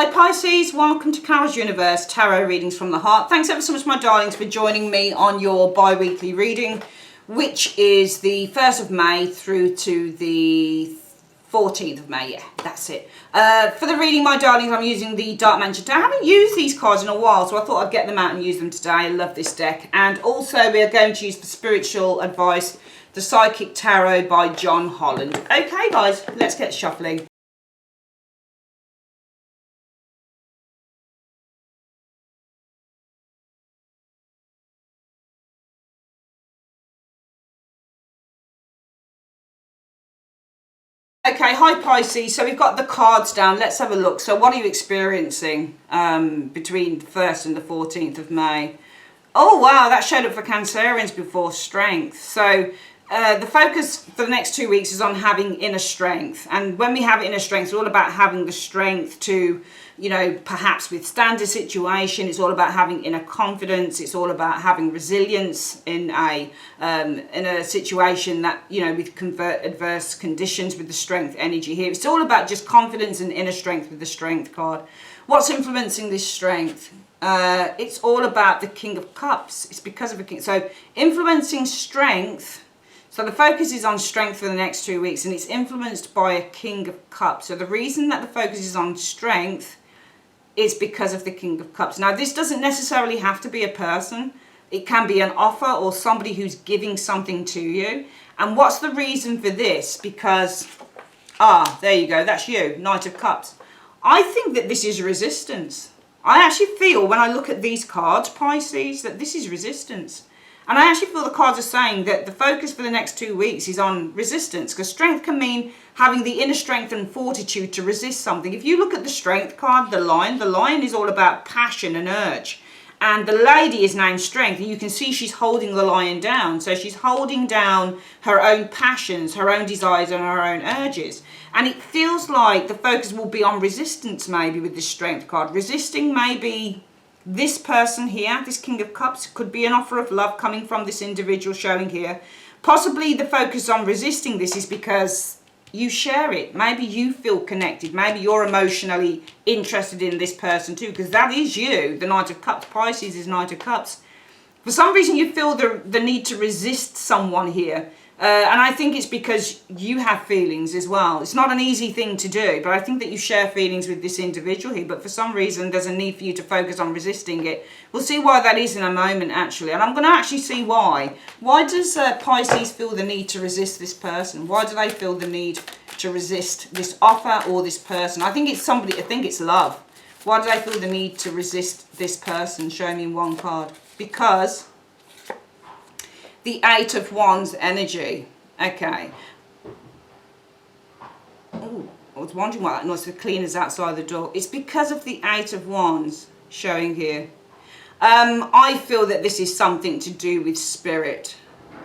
Hi Pisces, welcome to Carol's Universe, Tarot Readings from the Heart. Thanks ever so much, my darlings, for joining me on your bi-weekly reading, which is the 1st of May through to the 14th of May. Yeah, that's it. For the reading, my darlings, I'm using the Dark Mansion deck. I haven't used these cards in a while, so I thought I'd get them out and use them today. I love this deck. And also, we are going to use for spiritual advice, the Psychic Tarot by John Holland. Okay, guys, let's get shuffling. Okay, hi Pisces. So we've got the cards down. Let's have a look. So what are you experiencing between the 1st and the 14th of May? Oh, wow, that showed up for Cancerians before, strength. So the focus for the next 2 weeks is on having inner strength. And when we have inner strength, it's all about having the strength to, you know, perhaps withstand a situation. It's all about having inner confidence. It's all about having resilience in a situation that, you know, with adverse conditions with the strength energy here. It's all about just confidence and inner strength with the strength card. What's influencing this strength? It's all about the King of Cups. It's because of a king. So influencing strength. So the focus is on strength for the next 2 weeks, and it's influenced by a King of Cups. So the reason that the focus is on strength is because of the King of Cups. Now, this doesn't necessarily have to be a person. It can be an offer or somebody who's giving something to you. And what's the reason for this? Because, there you go, that's you, Knight of Cups. I think that this is resistance. I actually feel when I look at these cards, Pisces, that this is resistance. And I actually feel the cards are saying that the focus for the next 2 weeks is on resistance, because strength can mean having the inner strength and fortitude to resist something. If you look at the strength card, the lion is all about passion and urge. And the lady is named Strength, and you can see she's holding the lion down. So she's holding down her own passions, her own desires, and her own urges. And it feels like the focus will be on resistance, maybe, with the Strength card. Resisting maybe this person here, this King of Cups. Could be an offer of love coming from this individual showing here. Possibly the focus on resisting this is because you share it. Maybe you feel connected. Maybe you're emotionally interested in this person too, because that is you, the Knight of Cups. Pisces is Knight of Cups. For some reason, you feel the need to resist someone here. And I think it's because you have feelings as well. It's not an easy thing to do, but I think that you share feelings with this individual here. But for some reason, there's a need for you to focus on resisting it. We'll see why that is in a moment, actually. And I'm going to actually see why. Why does Pisces feel the need to resist this person? Why do they feel the need to resist this offer or this person? I think it's somebody, I think it's love. Why do they feel the need to resist this person? Show me one card. Because the 8 of Wands energy. Okay. Oh, I was wondering why that noise. The cleaners outside the door. It's because of the 8 of Wands showing here. I feel that this is something to do with spirit.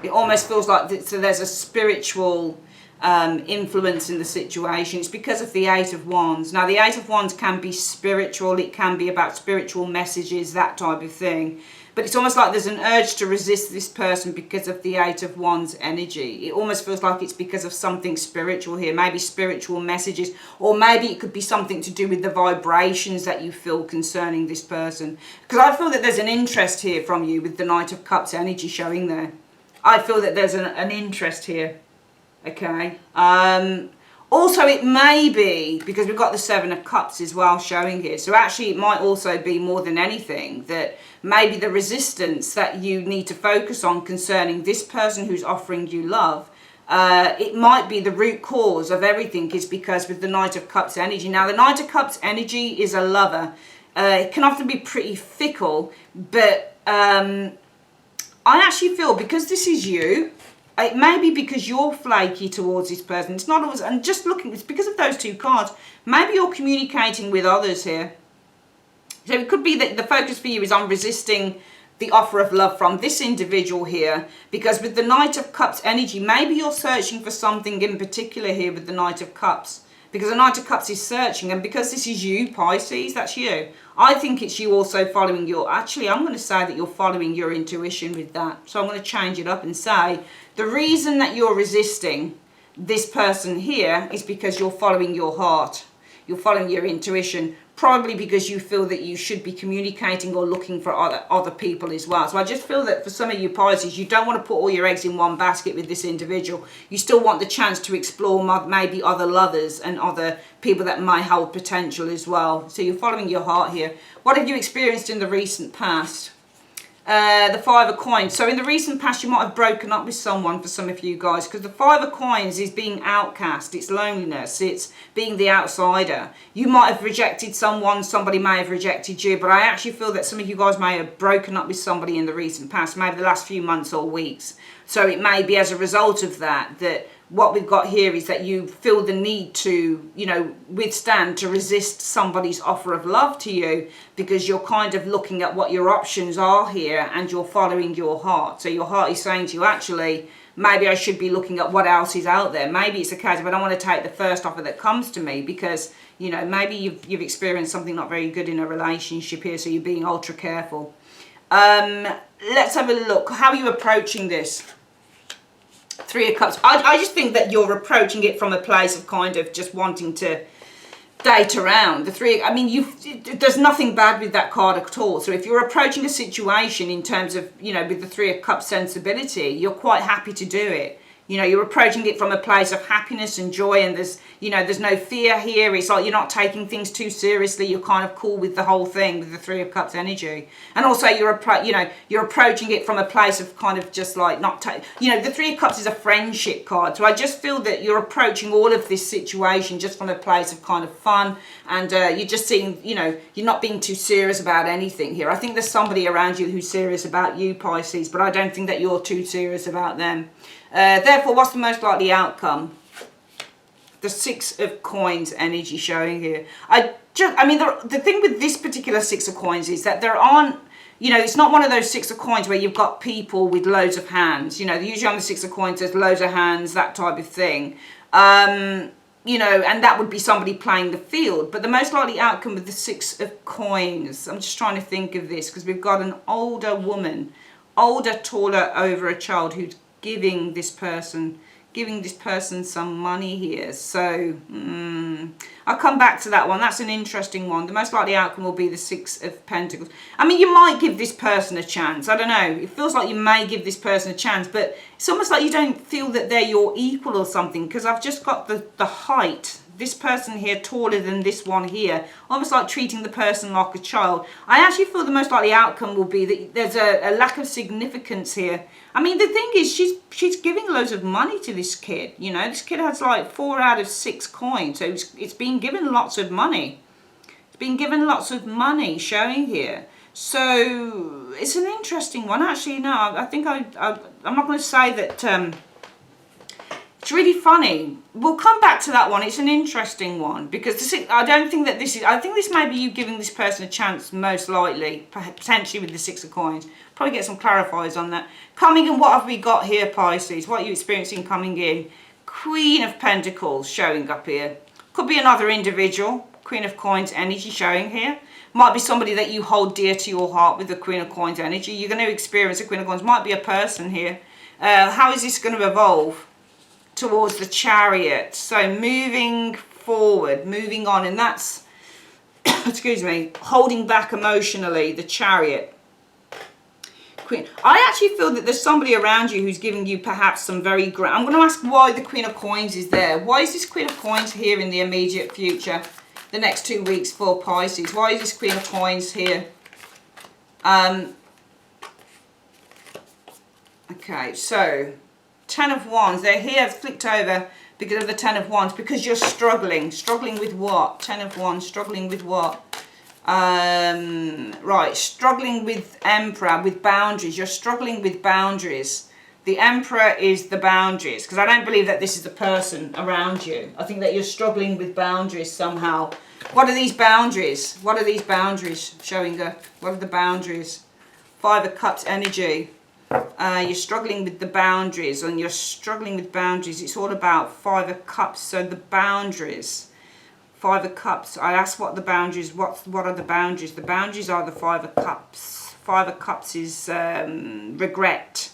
It almost feels like there's a spiritual influence in the situation. It's because of the 8 of Wands. Now, the 8 of Wands can be spiritual. It can be about spiritual messages, that type of thing. But it's almost like there's an urge to resist this person because of the 8 of Wands energy. It almost feels like it's because of something spiritual here. Maybe spiritual messages. Or maybe it could be something to do with the vibrations that you feel concerning this person. Because I feel that there's an interest here from you with the Knight of Cups energy showing there. I feel that there's an interest here. Okay. Also, it may be, because we've got the 7 of Cups as well showing here. So actually, it might also be more than anything that maybe the resistance that you need to focus on concerning this person who's offering you love, it might be the root cause of everything is because with the Knight of Cups energy. Now, the Knight of Cups energy is a lover. It can often be pretty fickle, but I actually feel because this is you, it may be because you're flaky towards this person. It's not always, and just looking, it's because of those 2 cards. Maybe you're communicating with others here. So it could be that the focus for you is on resisting the offer of love from this individual here. Because with the Knight of Cups energy, maybe you're searching for something in particular here with the Knight of Cups. Because the Knight of Cups is searching, and because this is you, Pisces, that's you. I think it's you also following your, actually I'm going to say that you're following your intuition with that. So I'm going to change it up and say, the reason that you're resisting this person here is because you're following your heart. You're following your intuition, probably because you feel that you should be communicating or looking for other people as well. So I just feel that for some of you Pisces, you don't want to put all your eggs in one basket with this individual. You still want the chance to explore maybe other lovers and other people that might hold potential as well. So you're following your heart here. What have you experienced in the recent past? The Five of Coins. So in the recent past, you might have broken up with someone for some of you guys, because the Five of Coins is being outcast, it's loneliness, it's being the outsider. You might have rejected someone, somebody may have rejected you, but I actually feel that some of you guys may have broken up with somebody in the recent past, maybe the last few months or weeks. So it may be as a result of that what we've got here is that you feel the need to, you know, withstand, to resist somebody's offer of love to you, because you're kind of looking at what your options are here and you're following your heart. So your heart is saying to you, actually, maybe I should be looking at what else is out there. Maybe it's a case of I don't want to take the first offer that comes to me, because, you know, maybe you've experienced something not very good in a relationship here, so you're being ultra careful. Let's have a look. How are you approaching this? Three of Cups. I just think that you're approaching it from a place of kind of just wanting to date around. The three, I mean, there's nothing bad with that card at all. So if you're approaching a situation in terms of, you know, with the Three of Cups sensibility, you're quite happy to do it. You know, you're approaching it from a place of happiness and joy, and there's, you know, there's no fear here. It's like you're not taking things too seriously. You're kind of cool with the whole thing, with the Three of Cups energy. And also you're approaching it from a place of kind of just like you know, the Three of Cups is a friendship card. So I just feel that you're approaching all of this situation just from a place of kind of fun, and you're just seeing, you know, you're not being too serious about anything here. I think there's somebody around you who's serious about you, Pisces, but I don't think that you're too serious about them. Therefore, what's the most likely outcome? The Six of Coins energy showing here. I mean, the thing with this particular Six of Coins is that there aren't, you know, it's not one of those Six of Coins where you've got people with loads of hands. You know, usually on the Six of Coins, there's loads of hands, that type of thing. You know, and that would be somebody playing the field. But the most likely outcome with the Six of Coins, I'm just trying to think of this, because we've got an older woman, older, taller, over a child, who's giving this person some money here. So I'll come back to that one. That's an interesting one. The most likely outcome will be the Six of Pentacles. I mean, you might give this person a chance. I don't know. It feels like you may give this person a chance, but it's almost like you don't feel that they're your equal or something, because I've just got the height. This person here taller than this one here, almost like treating the person like a child. I actually feel the most likely outcome will be that there's a lack of significance here. I mean, the thing is, she's giving loads of money to this kid. You know, this kid has like 4 out of 6 coins, so it's been given lots of money. It's been given lots of money showing here. So it's an interesting one. Actually, no, I think I'm not going to say that. It's really funny. We'll come back to that one. It's an interesting one, because I don't think that this is, I think this may be you giving this person a chance, most likely, potentially with the Six of Coins. Probably get some clarifiers on that. Coming in, what have we got here, Pisces? What are you experiencing coming in? Queen of Pentacles showing up here. Could be another individual. Queen of Coins energy showing here. Might be somebody that you hold dear to your heart with the Queen of Coins energy. You're going to experience the Queen of Coins. Might be a person here. How is this going to evolve? Towards the Chariot. So moving forward, moving on, and that's excuse me, holding back emotionally, the Chariot. Queen. I actually feel that there's somebody around you who's giving you perhaps some very I'm going to ask why the Queen of Coins is there. Why is this Queen of Coins here in the immediate future, the next 2 weeks for Pisces? Why is this Queen of Coins here? Okay, so Ten of Wands, they're here flipped over because of the Ten of Wands, because you're struggling. Struggling with what? Ten of Wands, struggling with what? Right, struggling with Emperor, with boundaries. You're struggling with boundaries. The Emperor is the boundaries, because I don't believe that this is the person around you. I think that you're struggling with boundaries somehow. What are these boundaries? What are these boundaries showing up? What are the boundaries? Five of Cups energy. You're struggling with the boundaries, and you're struggling with boundaries. It's all about Five of Cups. So the boundaries, Five of Cups. I asked what the boundaries, what are the boundaries? The boundaries are the Five of Cups. Five of Cups is regret.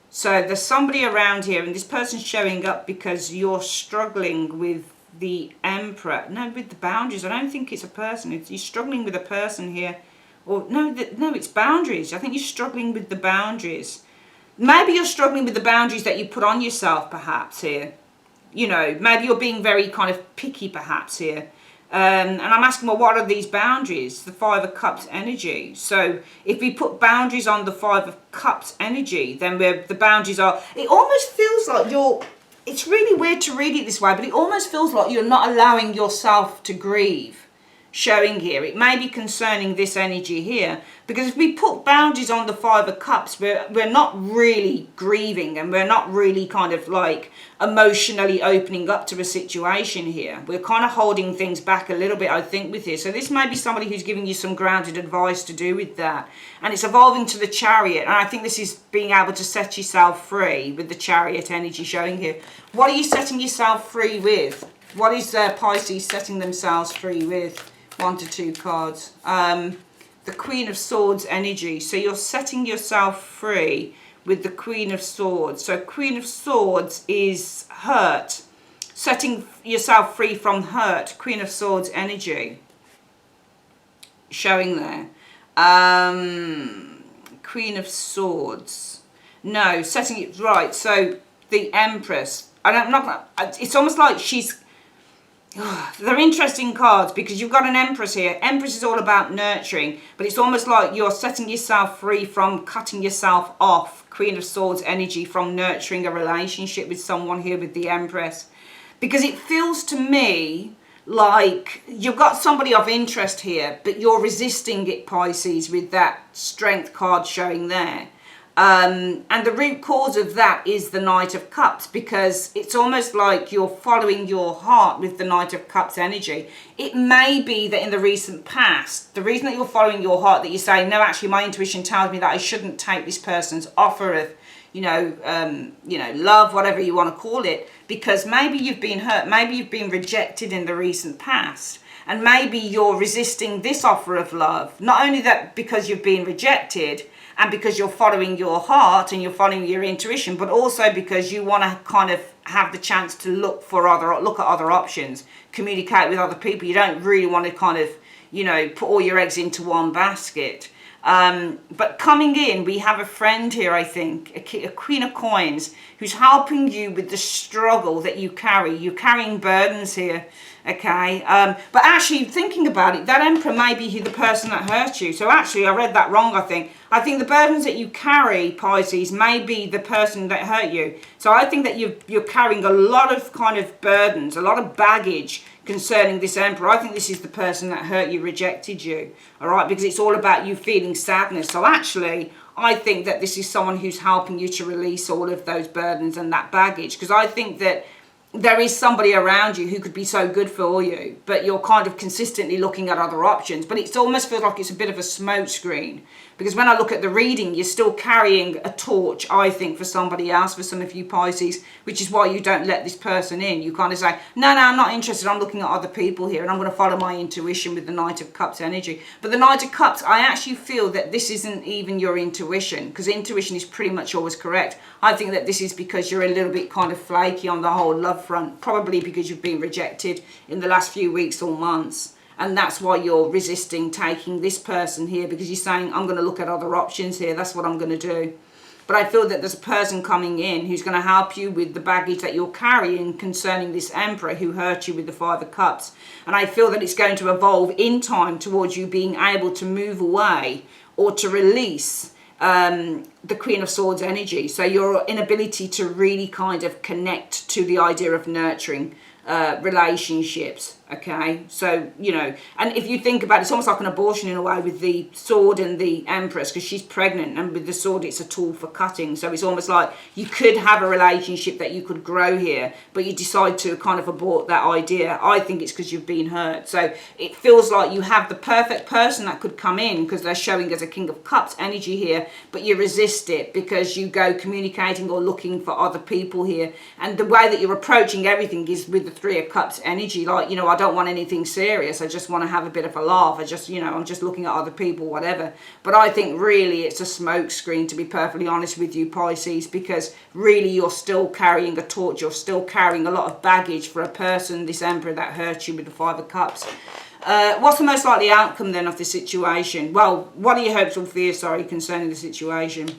So there's somebody around here, and this person's showing up because you're struggling with the Emperor. No, with the boundaries. I don't think it's a person. You're struggling with a person here. Or no, it's boundaries. I think you're struggling with the boundaries. Maybe you're struggling with the boundaries that you put on yourself, perhaps, here. You know, maybe you're being very kind of picky, perhaps, here. And I'm asking, well, what are these boundaries? The Five of Cups energy. So if we put boundaries on the Five of Cups energy, then the boundaries are, it almost feels like you're, it's really weird to read it this way, but it almost feels like you're not allowing yourself to grieve. Showing here, it may be concerning this energy here, because if we put boundaries on the Five of Cups, we're not really grieving, and we're not really kind of like emotionally opening up to a situation here. We're kind of holding things back a little bit, I think, with this. So this may be somebody who's giving you some grounded advice to do with that, and it's evolving to the Chariot, and I think this is being able to set yourself free with the Chariot energy showing here. What are you setting yourself free with? What is Pisces setting themselves free with? 1 to 2 cards. The Queen of Swords energy. So you're setting yourself free with the Queen of Swords. So Queen of Swords is hurt. Setting yourself free from hurt. Queen of Swords energy. Showing there. Queen of Swords. No, setting it right. So the Empress. I'm not. It's almost like she's. They're interesting cards because you've got an Empress here. Empress is all about nurturing, but it's almost like you're setting yourself free from cutting yourself off. Queen of Swords energy, from nurturing a relationship with someone here with the Empress. Because it feels to me like you've got somebody of interest here, but you're resisting it, Pisces, with that Strength card showing there. And the root cause of that is the Knight of Cups, because it's almost like you're following your heart with the Knight of Cups energy. It may be that in the recent past, the reason that you're following your heart, that you're saying, no, actually my intuition tells me that I shouldn't take this person's offer of, love, whatever you want to call it, because maybe you've been hurt, maybe you've been rejected in the recent past. And maybe you're resisting this offer of love. Not only that because you've been rejected, and because you're following your heart and you're following your intuition, but also because you want to kind of have the chance to look at other options, communicate with other people. You don't really want to kind of, put all your eggs into one basket. But coming in, we have a friend here, I think, a Queen of Coins, who's helping you with the struggle that you carry. You're carrying burdens here, okay? But actually, thinking about it, that Emperor may be the person that hurt you. So actually, I read that wrong, I think. I think the burdens that you carry, Pisces, may be the person that hurt you. So I think that you're carrying a lot of kind of burdens, a lot of baggage concerning this Emperor. I think this is the person that hurt you, rejected you, all right? Because it's all about you feeling sadness. So actually, I think that this is someone who's helping you to release all of those burdens and that baggage. Because I think that there is somebody around you who could be so good for you, but you're kind of consistently looking at other options. But it almost feels like it's a bit of a smoke screen, because when I look at the reading, you're still carrying a torch, I think, for somebody else, for some of you Pisces, which is why you don't let this person in. You kind of say, no, I'm not interested. I'm looking at other people here, and I'm going to follow my intuition with the Knight of Cups energy. But the Knight of Cups, I actually feel that this isn't even your intuition, because intuition is pretty much always correct. I think that this is because you're a little bit kind of flaky on the whole love front, probably because you've been rejected in the last few weeks or months, and that's why you're resisting taking this person here, because you're saying, I'm going to look at other options here, that's what I'm going to do. But I feel that there's a person coming in who's going to help you with the baggage that you're carrying concerning this Emperor who hurt you with the Five of Cups, and I feel that it's going to evolve in time towards you being able to move away or to release the Queen of Swords energy. So your inability to really kind of connect to the idea of nurturing relationships, okay? So, and if you think about it, it's almost like an abortion in a way with the sword and the Empress, because she's pregnant, and with the sword it's a tool for cutting. So it's almost like you could have a relationship that you could grow here, but you decide to kind of abort that idea. I think it's because you've been hurt. So it feels like you have the perfect person that could come in, because they're showing as a King of Cups energy here, but you resist it because you go communicating or looking for other people here. And the way that you're approaching everything is with the Three of Cups energy, like, I don't want anything serious. I just want to have a bit of a laugh. I just, you know, I'm just looking at other people, whatever. But I think really it's a smoke screen, to be perfectly honest with you, Pisces, because really you're still carrying a torch. You're still carrying a lot of baggage for a person, this Emperor, that hurt you with the Five of Cups. What's the most likely outcome then of the situation? Well, what are your hopes or fears, sorry, concerning the situation?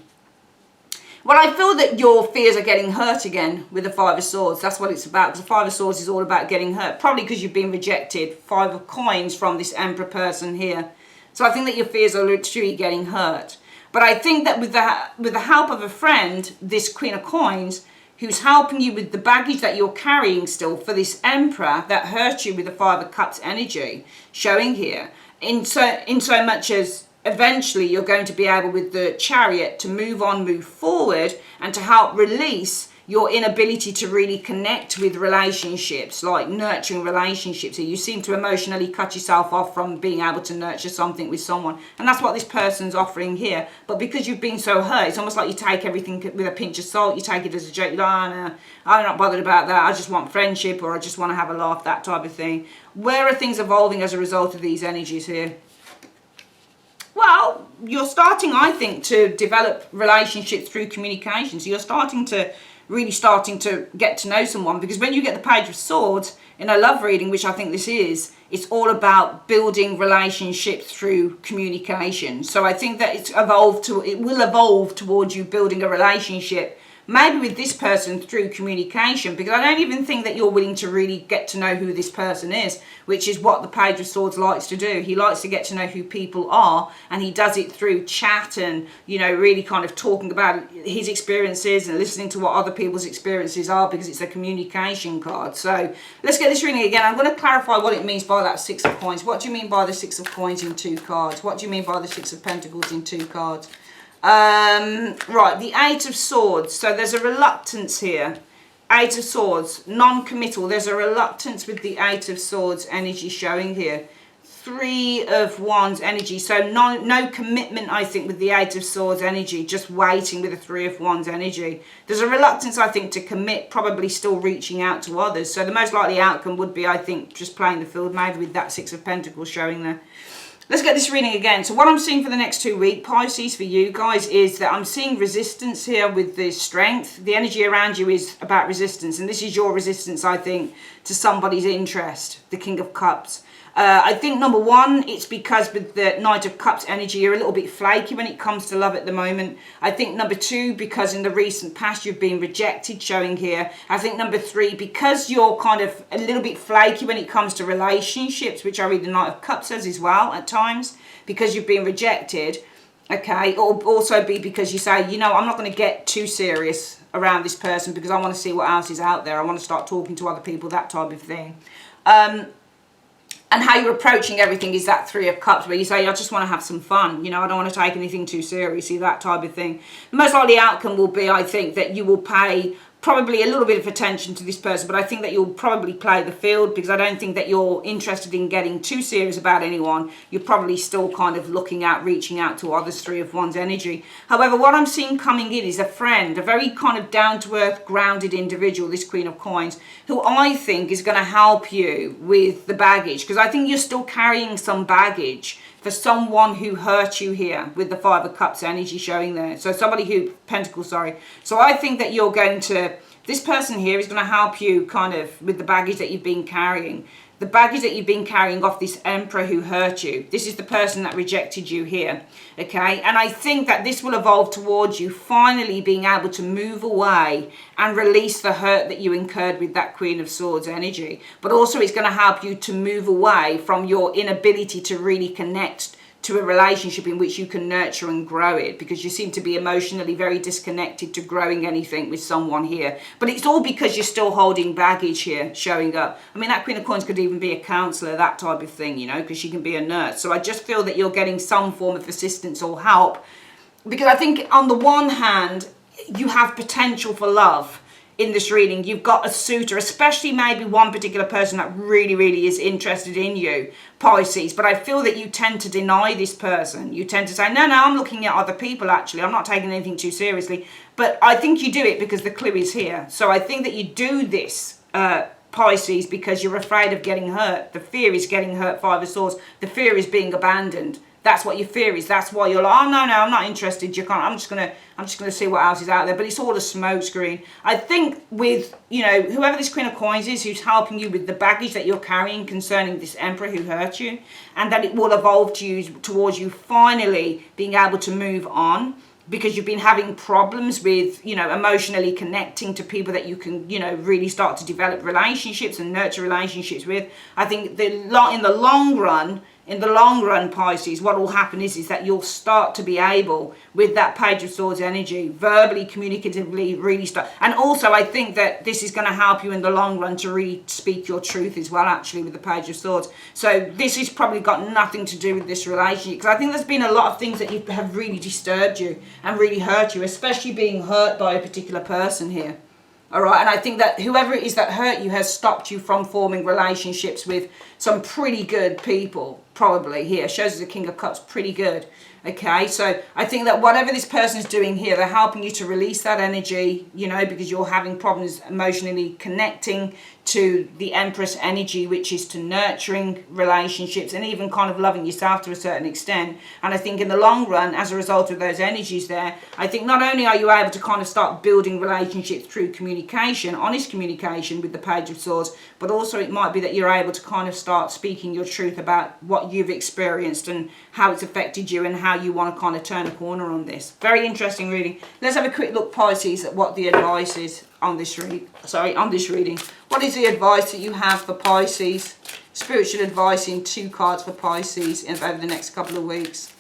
Well, I feel that your fears are getting hurt again with the Five of Swords. That's what it's about, because the Five of Swords is all about getting hurt. Probably because you've been rejected. Five of Coins from this Emperor person here. So I think that your fears are literally getting hurt. But I think that with the help of a friend, this Queen of Coins, who's helping you with the baggage that you're carrying still for this Emperor that hurt you with the Five of Cups energy, showing here, in so much as eventually you're going to be able with the Chariot to move on, move forward, and to help release your inability to really connect with relationships, like nurturing relationships. So you seem to emotionally cut yourself off from being able to nurture something with someone. And that's what this person's offering here. But because you've been so hurt, it's almost like you take everything with a pinch of salt. You take it as a joke. You're like, oh, no, I'm not bothered about that. I just want friendship, or I just want to have a laugh, that type of thing. Where are things evolving as a result of these energies here? Well, you're starting, I think, to develop relationships through communication. So you're really starting to get to know someone, because when you get the Page of Swords in a love reading, which I think this is, it's all about building relationships through communication. So I think that it will evolve towards you building a relationship, maybe with this person through communication, because I don't even think that you're willing to really get to know who this person is, which is what the Page of Swords likes to do. He likes to get to know who people are, and he does it through chat and, you know, really kind of talking about his experiences and listening to what other people's experiences are, because it's a communication card. So let's get this reading again. I'm going to clarify what it means by that Six of Coins. What do you mean by the Six of Coins in 2 cards? What do you mean by the Six of Pentacles in 2 cards? Right, the Eight of Swords. So there's a reluctance here. Eight of Swords, non-committal. There's a reluctance with the Eight of Swords energy showing here. 3 of Wands energy. So no commitment, I think, with the Eight of Swords energy. Just waiting with the 3 of Wands energy. There's a reluctance, I think, to commit. Probably still reaching out to others. So the most likely outcome would be, I think, just playing the field. Maybe with that Six of Pentacles showing there. Let's get this reading again. So what I'm seeing for the next 2 weeks, Pisces, for you guys, is that I'm seeing resistance here with the Strength. The energy around you is about resistance. And this is your resistance, I think, to somebody's interest, the King of Cups. I think, number one, it's because with the Knight of Cups energy, you're a little bit flaky when it comes to love at the moment. I think, number 2, because in the recent past you've been rejected, showing here. I think, number 3, because you're kind of a little bit flaky when it comes to relationships, which I read the Knight of Cups as well at times, because you've been rejected. Okay, or also be because you say, you know, I'm not going to get too serious around this person because I want to see what else is out there. I want to start talking to other people, that type of thing. And how you're approaching everything is that 3 of Cups, where you say, I just want to have some fun. You know, I don't want to take anything too seriously, that type of thing. The most likely outcome will be, I think, that you will pay probably a little bit of attention to this person, but I think that you'll probably play the field, because I don't think that you're interested in getting too serious about anyone. You're probably still kind of looking at reaching out to others, 3 of Wands energy. However, what I'm seeing coming in is a friend, a very kind of down-to-earth, grounded individual, this Queen of Coins, who I think is going to help you with the baggage, because I think you're still carrying some baggage for someone who hurt you here with the 5 of Cups energy showing there. So somebody who, Pentacles, sorry. So I think that you're going to, this person here is going to help you kind of with the baggage that you've been carrying. The baggage that you've been carrying off this Emperor who hurt you. This is the person that rejected you here, okay? And I think that this will evolve towards you finally being able to move away and release the hurt that you incurred with that Queen of Swords energy. But also it's going to help you to move away from your inability to really connect to a relationship in which you can nurture and grow it, because you seem to be emotionally very disconnected to growing anything with someone here. But it's all because you're still holding baggage here showing up. I mean, that Queen of Coins could even be a counsellor, that type of thing, you know, because she can be a nurse. So I just feel that you're getting some form of assistance or help, because I think on the one hand, you have potential for love. In this reading, you've got a suitor, especially maybe one particular person that really, really is interested in you, Pisces. But I feel that you tend to deny this person. You tend to say, no, I'm looking at other people, actually. I'm not taking anything too seriously. But I think you do it because the clue is here. So I think that you do this Pisces, because you're afraid of getting hurt. The fear is getting hurt, Five of Swords. The fear is being abandoned. That's what your fear is. That's why you're like, oh, no, I'm not interested. You can't. I'm just gonna see what else is out there. But it's all a smoke screen. I think with, you know, whoever this Queen of Coins is, who's helping you with the baggage that you're carrying concerning this Emperor who hurt you, and that it will evolve towards you finally being able to move on, because you've been having problems with, you know, emotionally connecting to people that you can, you know, really start to develop relationships and nurture relationships with. I think in the long run, Pisces, what will happen is that you'll start to be able, with that Page of Swords energy, verbally, communicatively, really start. And also, I think that this is going to help you in the long run to really speak your truth as well, actually, with the Page of Swords. So this has probably got nothing to do with this relationship, because I think there's been a lot of things that have really disturbed you and really hurt you, especially being hurt by a particular person here. All right, and I think that whoever it is that hurt you has stopped you from forming relationships with some pretty good people, probably here. Shows us the King of Cups, pretty good. Okay, so I think that whatever this person is doing here, they're helping you to release that energy, you know, because you're having problems emotionally connecting to the Empress energy, which is to nurturing relationships and even kind of loving yourself to a certain extent. And I think in the long run, as a result of those energies there, I think not only are you able to kind of start building relationships through communication, honest communication with the Page of Swords, but also it might be that you're able to kind of start speaking your truth about what you've experienced and how it's affected you and how you want to kind of turn a corner on this. Very interesting reading. Let's have a quick look, Pisces, at what the advice is on this reading. What is the advice that you have for Pisces? Spiritual advice in 2 cards for Pisces over the next couple of weeks.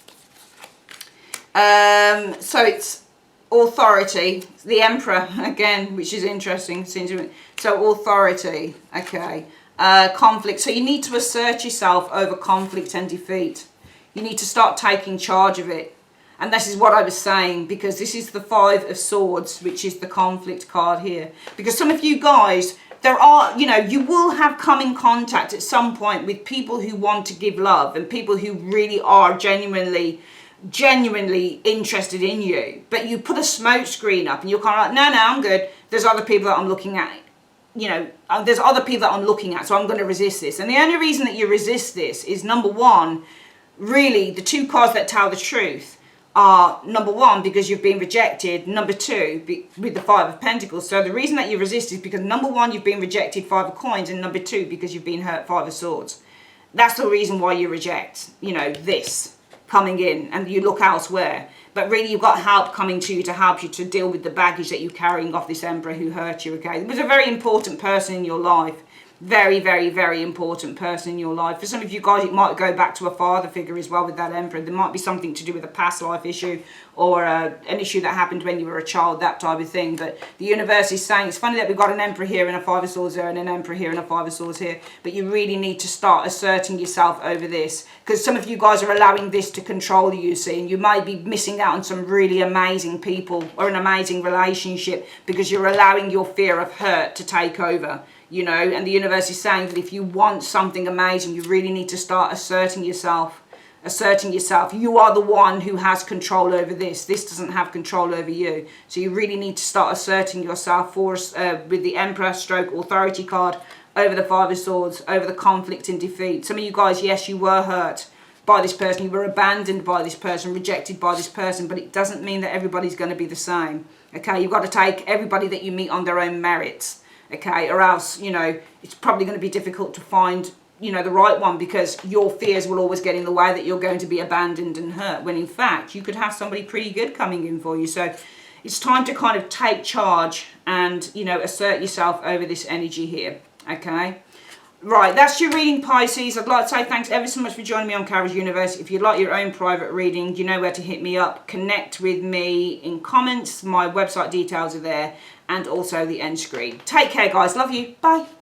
So it's authority, the Emperor again, which is interesting. So authority, okay. Conflict. So you need to assert yourself over conflict and defeat. You need to start taking charge of it. And this is what I was saying, because this is the 5 of Swords, which is the conflict card here. Because some of you guys, there are, you know, you will have come in contact at some point with people who want to give love and people who really are genuinely interested in you. But you put a smoke screen up and you're kind of like, no, I'm good. There's other people that I'm looking at. You know, there's other people that I'm looking at, so I'm going to resist this. And the only reason that you resist this is, number one, really the 2 cards that tell the truth are, number one, because you've been rejected, number 2, with the 5 of Pentacles. So the reason that you resist is because, number 1, you've been rejected, 5 of Coins, and number 2, because you've been hurt, 5 of Swords. That's the reason why you reject, you know, this coming in, and you look elsewhere. But really, you've got help coming to you to help you to deal with the baggage that you're carrying off this Emperor who hurt you, okay? It was a very important person in your life. Very, very, very important person in your life. For some of you guys, it might go back to a father figure as well with that Emperor. There might be something to do with a past life issue or an issue that happened when you were a child, that type of thing. But the universe is saying, it's funny that we've got an Emperor here and a 5 of Swords there and an Emperor here and a 5 of Swords here. But you really need to start asserting yourself over this, because some of you guys are allowing this to control you, see. And you may be missing out on some really amazing people or an amazing relationship because you're allowing your fear of hurt to take over. You know, and the universe is saying that if you want something amazing, you really need to start asserting yourself. You are the one who has control over this. This doesn't have control over you. So you really need to start asserting yourself with the Emperor stroke authority card over the 5 of Swords, over the conflict and defeat. Some of you guys, yes, you were hurt by this person. You were abandoned by this person, rejected by this person, but it doesn't mean that everybody's going to be the same. Okay, you've got to take everybody that you meet on their own merits. Okay, or else, you know, it's probably going to be difficult to find, you know, the right one, because your fears will always get in the way that you're going to be abandoned and hurt, when in fact you could have somebody pretty good coming in for you. So it's time to kind of take charge and, you know, assert yourself over this energy here. Okay, right, that's your reading, Pisces. I'd like to say thanks ever so much for joining me on Cara's Universe. If you'd like your own private reading, you know where to hit me up. Connect with me in comments. My website details are there, and also the end screen. Take care, guys. Love you. Bye.